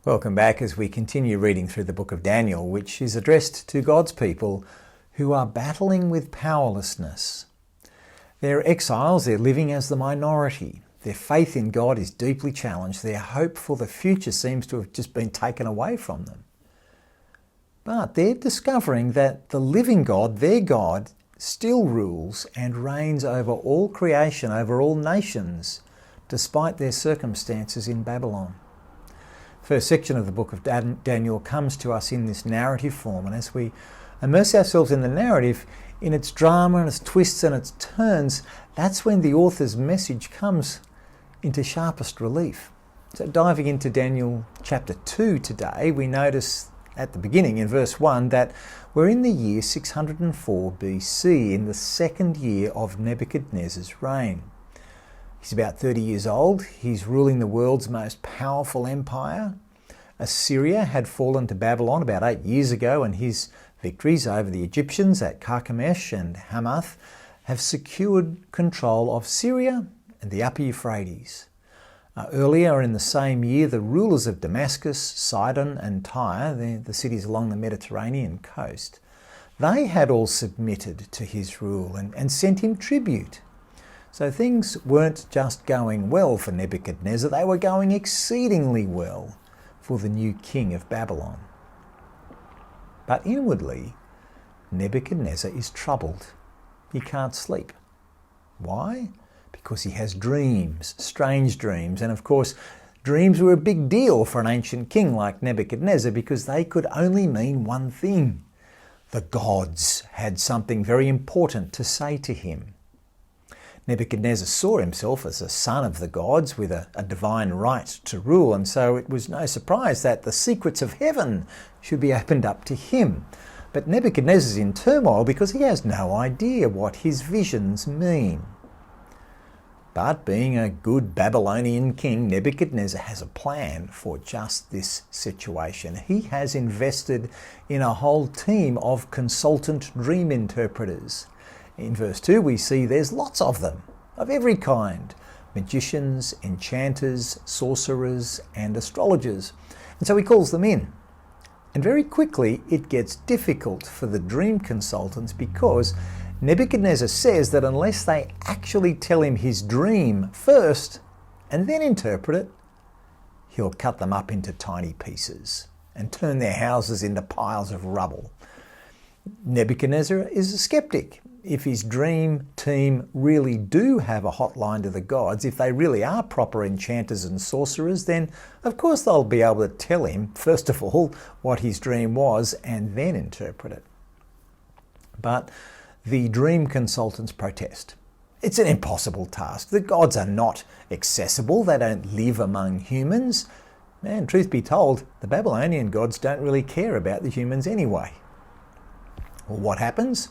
Welcome back as we continue reading through the book of Daniel, which is addressed to God's people who are battling with powerlessness. They're exiles, they're living as the minority. Their faith in God is deeply challenged. Their hope for the future seems to have just been taken away from them. But they're discovering that the living God, their God, still rules and reigns over all creation, over all nations, despite their circumstances in Babylon. First section of the book of Daniel comes to us in this narrative form, and as we immerse ourselves in the narrative, in its drama and its twists and its turns, that's when the author's message comes into sharpest relief. So diving into Daniel chapter 2 today, we notice at the beginning in verse 1 that we're in the year 604 BC, in the second year of Nebuchadnezzar's reign. He's about 30 years old. He's ruling the world's most powerful empire. Assyria had fallen to Babylon about 8 years ago, and his victories over the Egyptians at Carchemish and Hamath have secured control of Syria and the upper Euphrates. Earlier in the same year, the rulers of Damascus, Sidon and Tyre, the cities along the Mediterranean coast, they had all submitted to his rule and sent him tribute. So things weren't just going well for Nebuchadnezzar, they were going exceedingly well for the new king of Babylon. But inwardly, Nebuchadnezzar is troubled. He can't sleep. Why? Because he has dreams, strange dreams. And of course, dreams were a big deal for an ancient king like Nebuchadnezzar because they could only mean one thing. The gods had something very important to say to him. Nebuchadnezzar saw himself as a son of the gods with a divine right to rule, and so it was no surprise that the secrets of heaven should be opened up to him. But Nebuchadnezzar's in turmoil because he has no idea what his visions mean. But being a good Babylonian king, Nebuchadnezzar has a plan for just this situation. He has invested in a whole team of consultant dream interpreters. In verse 2 we see there's lots of them, of every kind, magicians, enchanters, sorcerers and astrologers. And so he calls them in. And very quickly it gets difficult for the dream consultants because Nebuchadnezzar says that unless they actually tell him his dream first and then interpret it, he'll cut them up into tiny pieces and turn their houses into piles of rubble. Nebuchadnezzar is a skeptic. If his dream team really do have a hotline to the gods, if they really are proper enchanters and sorcerers, then of course they'll be able to tell him, first of all, what his dream was and then interpret it. But the dream consultants protest. It's an impossible task. The gods are not accessible. They don't live among humans. And truth be told, the Babylonian gods don't really care about the humans anyway. Well, what happens?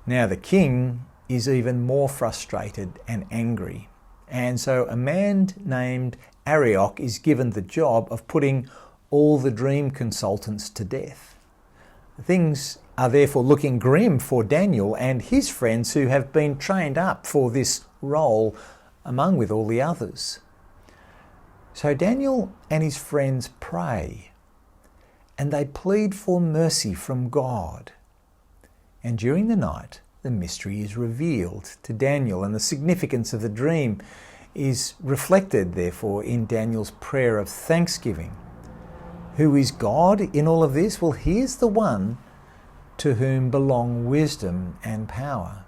Now the king is even more frustrated and angry. And so a man named Arioch is given the job of putting all the dream consultants to death. Things are therefore looking grim for Daniel and his friends who have been trained up for this role among with all the others. So Daniel and his friends pray and they plead for mercy from God. And during the night, the mystery is revealed to Daniel, and the significance of the dream is reflected, therefore, in Daniel's prayer of thanksgiving. Who is God in all of this? Well, he is the one to whom belong wisdom and power.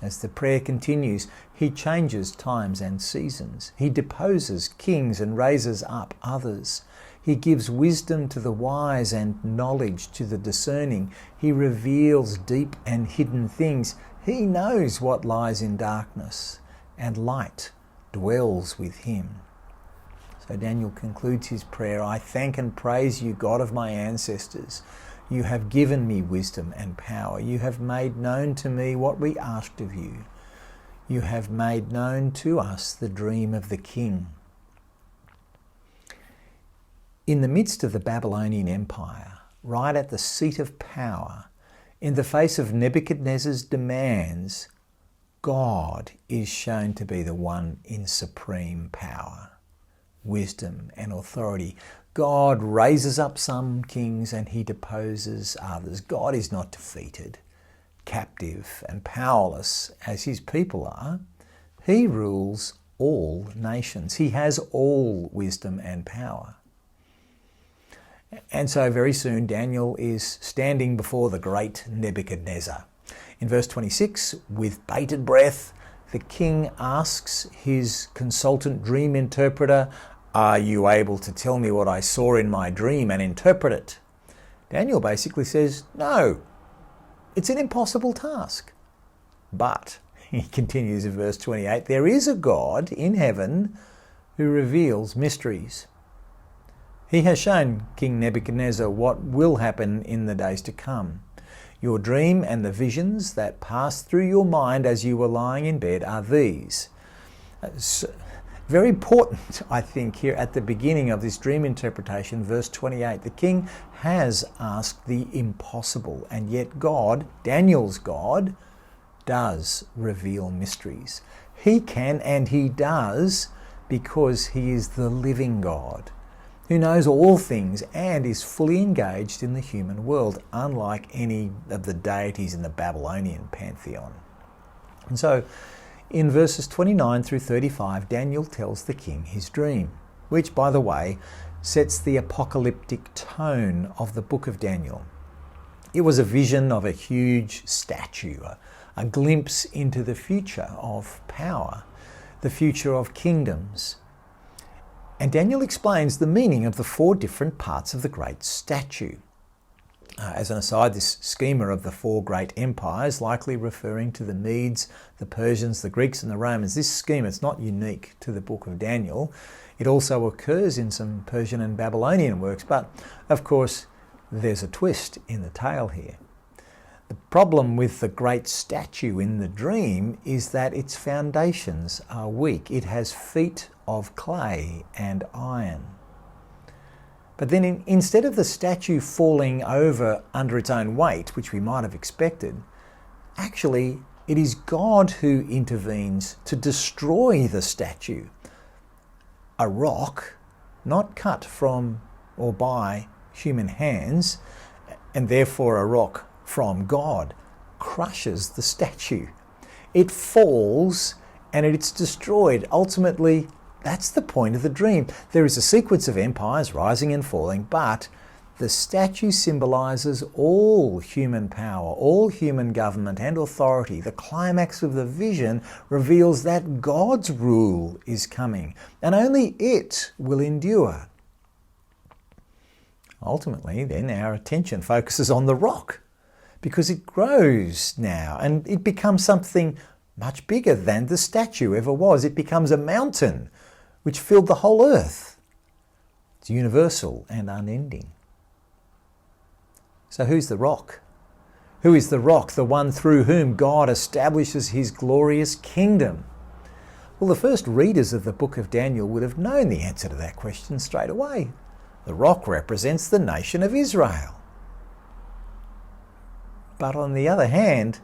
As the prayer continues, he changes times and seasons. He deposes kings and raises up others. He gives wisdom to the wise and knowledge to the discerning. He reveals deep and hidden things. He knows what lies in darkness, and light dwells with him. So Daniel concludes his prayer, I thank and praise you, God of my ancestors. You have given me wisdom and power. You have made known to me what we asked of you. You have made known to us the dream of the king. In the midst of the Babylonian Empire, right at the seat of power, in the face of Nebuchadnezzar's demands, God is shown to be the one in supreme power, wisdom and authority. God raises up some kings and he deposes others. God is not defeated, captive and powerless as his people are. He rules all nations. He has all wisdom and power. And so very soon Daniel is standing before the great Nebuchadnezzar. In verse 26, with bated breath, the king asks his consultant dream interpreter, "Are you able to tell me what I saw in my dream and interpret it?" Daniel basically says, "No, it's an impossible task." But, he continues in verse 28, there is a God in heaven who reveals mysteries. He has shown King Nebuchadnezzar what will happen in the days to come. Your dream and the visions that passed through your mind as you were lying in bed are these. Very important, I think, here at the beginning of this dream interpretation, verse 28. The king has asked the impossible, and yet God, Daniel's God, does reveal mysteries. He can and he does because he is the living God who knows all things and is fully engaged in the human world, unlike any of the deities in the Babylonian pantheon. And so, in verses 29 through 35, Daniel tells the king his dream, which, by the way, sets the apocalyptic tone of the book of Daniel. It was a vision of a huge statue, a glimpse into the future of power, the future of kingdoms. And Daniel explains the meaning of the four different parts of the great statue. As an aside, this schema of the four great empires, likely referring to the Medes, the Persians, the Greeks and the Romans, this schema is not unique to the book of Daniel. It also occurs in some Persian and Babylonian works, but of course there's a twist in the tale here. The problem with the great statue in the dream is that its foundations are weak. It has feet of clay and iron. But then instead of the statue falling over under its own weight, which we might have expected, actually it is God who intervenes to destroy the statue. A rock, not cut from or by human hands, and therefore a rock from God, crushes the statue. It falls and it's destroyed. Ultimately, that's the point of the dream. There is a sequence of empires rising and falling, but the statue symbolizes all human power, all human government and authority. The climax of the vision reveals that God's rule is coming, and only it will endure. Ultimately, then, our attention focuses on the rock, because it grows now and it becomes something much bigger than the statue ever was. It becomes a mountain which filled the whole earth. It's universal and unending. So who's the rock? Who is the rock, the one through whom God establishes his glorious kingdom? Well, the first readers of the book of Daniel would have known the answer to that question straight away. The rock represents the nation of Israel. But on the other hand,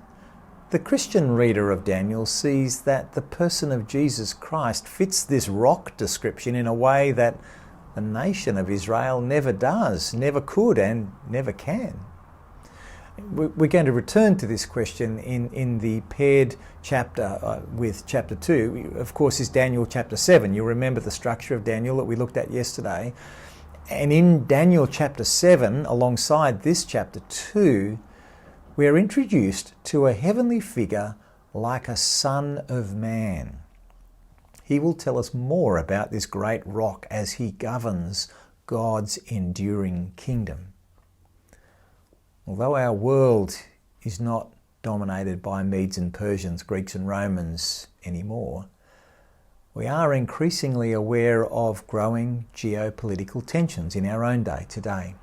the Christian reader of Daniel sees that the person of Jesus Christ fits this rock description in a way that the nation of Israel never does, never could, and never can. We're going to return to this question in the paired chapter with chapter 2. Of course, is Daniel chapter 7. You'll remember the structure of Daniel that we looked at yesterday. And in Daniel chapter 7, alongside this chapter 2, we are introduced to a heavenly figure like a son of man. He will tell us more about this great rock as he governs God's enduring kingdom. Although our world is not dominated by Medes and Persians, Greeks and Romans anymore, we are increasingly aware of growing geopolitical tensions in our own day today.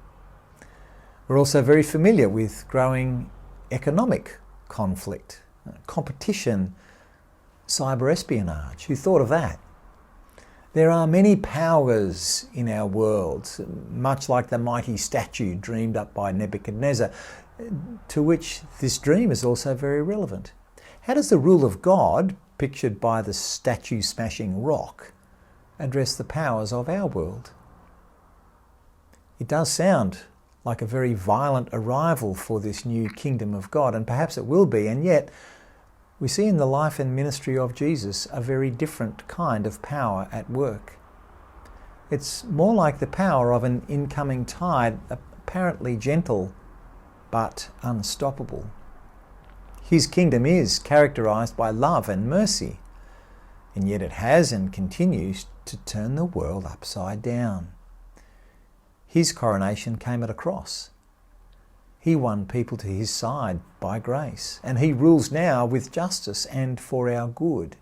We're also very familiar with growing economic conflict, competition, cyber espionage. Who thought of that? There are many powers in our world, much like the mighty statue dreamed up by Nebuchadnezzar, to which this dream is also very relevant. How does the rule of God, pictured by the statue-smashing rock, address the powers of our world? It does sound like a very violent arrival for this new kingdom of God, and perhaps it will be, and yet we see in the life and ministry of Jesus a very different kind of power at work. It's more like the power of an incoming tide, apparently gentle but unstoppable. His kingdom is characterized by love and mercy, and yet it has and continues to turn the world upside down. His coronation came at a cross. He won people to his side by grace, and he rules now with justice and for our good.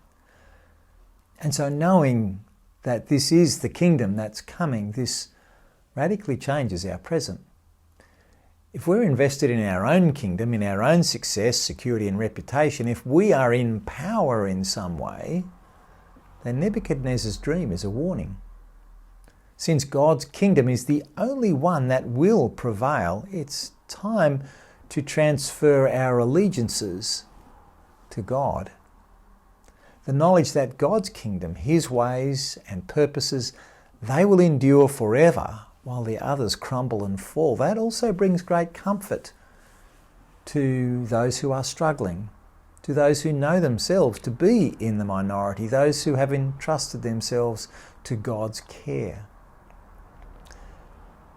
And so knowing that this is the kingdom that's coming, this radically changes our present. If we're invested in our own kingdom, in our own success, security and reputation, if we are in power in some way, then Nebuchadnezzar's dream is a warning. Since God's kingdom is the only one that will prevail, it's time to transfer our allegiances to God. The knowledge that God's kingdom, his ways and purposes, they will endure forever while the others crumble and fall. That also brings great comfort to those who are struggling, to those who know themselves to be in the minority, those who have entrusted themselves to God's care.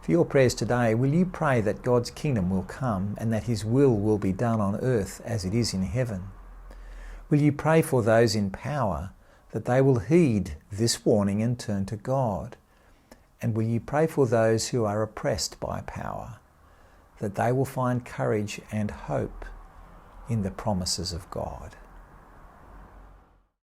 For your prayers today, will you pray that God's kingdom will come and that his will be done on earth as it is in heaven? Will you pray for those in power that they will heed this warning and turn to God? And will you pray for those who are oppressed by power, that they will find courage and hope in the promises of God?